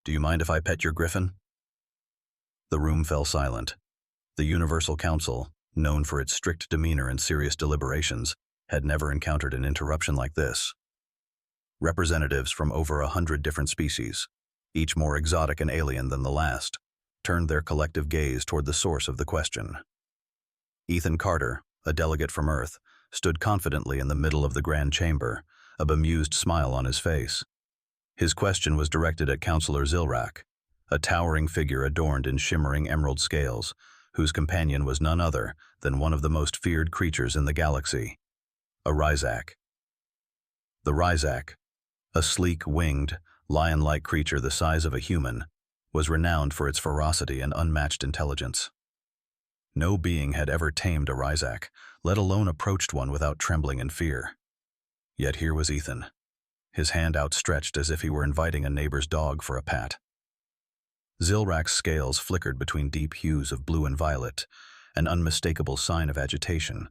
Do you mind if I pet your griffin? The room fell silent. The Universal Council, known for its strict demeanor and serious deliberations, had never encountered an interruption like this. Representatives from over 100 different species, each more exotic and alien than the last, turned their collective gaze toward the source of the question. Ethan Carter, a delegate from Earth, stood confidently in the middle of the grand chamber, a bemused smile on his face. His question was directed at Counselor Zilrak, a towering figure adorned in shimmering emerald scales, whose companion was none other than one of the most feared creatures in the galaxy, a Ryzak. The Ryzak, a sleek, winged, lion-like creature the size of a human, was renowned for its ferocity and unmatched intelligence. No being had ever tamed a Ryzak, let alone approached one without trembling in fear. Yet here was Ethan, his hand outstretched as if he were inviting a neighbor's dog for a pat. Zilrak's scales flickered between deep hues of blue and violet, an unmistakable sign of agitation.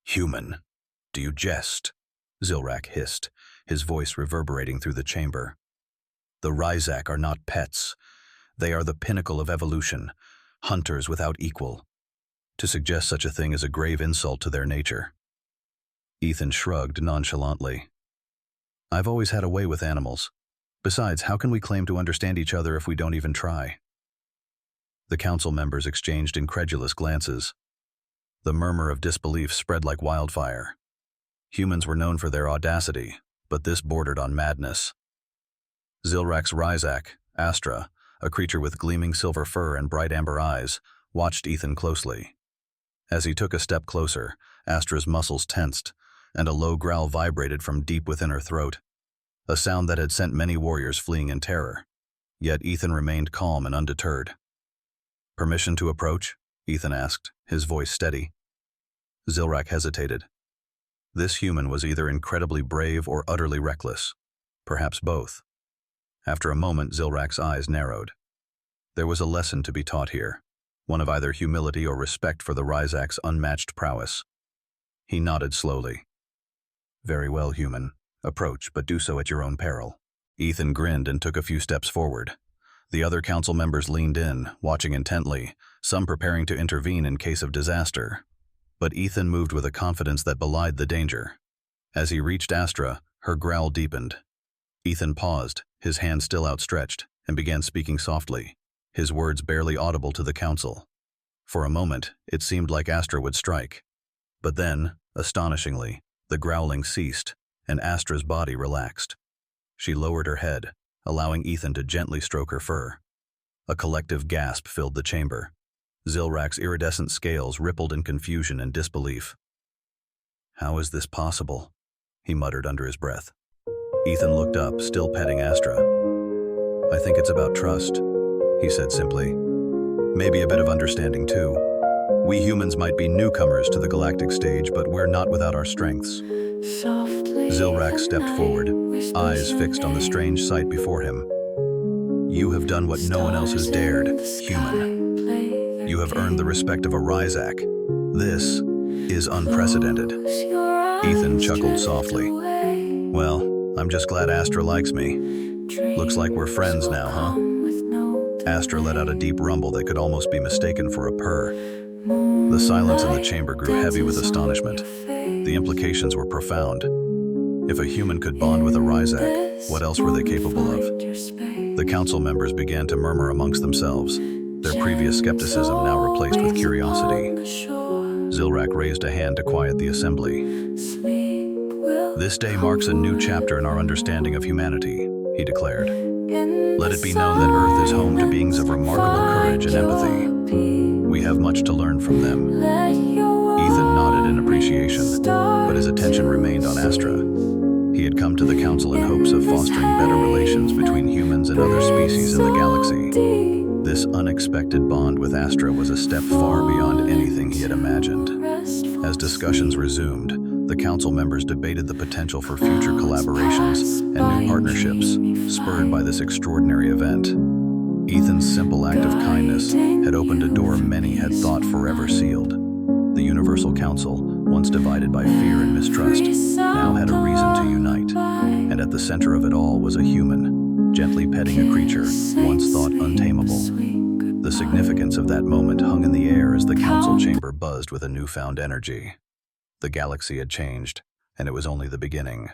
"Human, do you jest?" Zilrak hissed, his voice reverberating through the chamber. "The Ryzak are not pets. They are the pinnacle of evolution, hunters without equal. To suggest such a thing is a grave insult to their nature." Ethan shrugged nonchalantly. "I've always had a way with animals. Besides, how can we claim to understand each other if we don't even try?" The council members exchanged incredulous glances. The murmur of disbelief spread like wildfire. Humans were known for their audacity, but this bordered on madness. Zilrak's Ryzak, Astra, a creature with gleaming silver fur and bright amber eyes, watched Ethan closely. As he took a step closer, Astra's muscles tensed, and a low growl vibrated from deep within her throat, a sound that had sent many warriors fleeing in terror. Yet Ethan remained calm and undeterred. "Permission to approach?" Ethan asked, his voice steady. Zilrak hesitated. This human was either incredibly brave or utterly reckless, perhaps both. After a moment, Zilrak's eyes narrowed. There was a lesson to be taught here, one of either humility or respect for the Ryzak's unmatched prowess. He nodded slowly. "Very well, human. Approach, but do so at your own peril." Ethan grinned and took a few steps forward. The other council members leaned in, watching intently, some preparing to intervene in case of disaster. But Ethan moved with a confidence that belied the danger. As he reached Astra, her growl deepened. Ethan paused, his hand still outstretched, and began speaking softly, his words barely audible to the council. For a moment, it seemed like Astra would strike. But then, astonishingly, the growling ceased, and Astra's body relaxed. She lowered her head, allowing Ethan to gently stroke her fur. A collective gasp filled the chamber. Zilrak's iridescent scales rippled in confusion and disbelief. "How is this possible?" he muttered under his breath. Ethan looked up, still petting Astra. "I think it's about trust," he said simply. "Maybe a bit of understanding too. We humans might be newcomers to the galactic stage, but we're not without our strengths." Zilrak stepped forward, eyes fixed on the strange sight before him. "You have done what no one else has dared, human. You have earned the respect of a Ryzak. This is unprecedented." Ethan chuckled softly. "Well, I'm just glad Astra likes me. Looks like we're friends now, huh?" Astra let out a deep rumble that could almost be mistaken for a purr. The silence in the chamber grew heavy with astonishment. The implications were profound. If a human could bond with a Ryzak, what else were they capable of? The council members began to murmur amongst themselves, their previous skepticism now replaced with curiosity. Zilrak raised a hand to quiet the assembly. "This day marks a new chapter in our understanding of humanity," he declared. "Let it be known that Earth is home to beings of remarkable courage and empathy. We have much to learn from them." Ethan nodded in appreciation, but his attention remained on Astra. He had come to the council in hopes of fostering better relations between humans and other species in the galaxy. This unexpected bond with Astra was a step far beyond anything he had imagined. As discussions resumed, the council members debated the potential for future collaborations and new partnerships, spurred by this extraordinary event. Ethan's simple act of kindness had opened a door many had thought forever sealed. The Universal Council, once divided by fear and mistrust, now had a reason to unite, and at the center of it all was a human, gently petting a creature once thought untamable. The significance of that moment hung in the air as the council chamber buzzed with a newfound energy. The galaxy had changed, and it was only the beginning.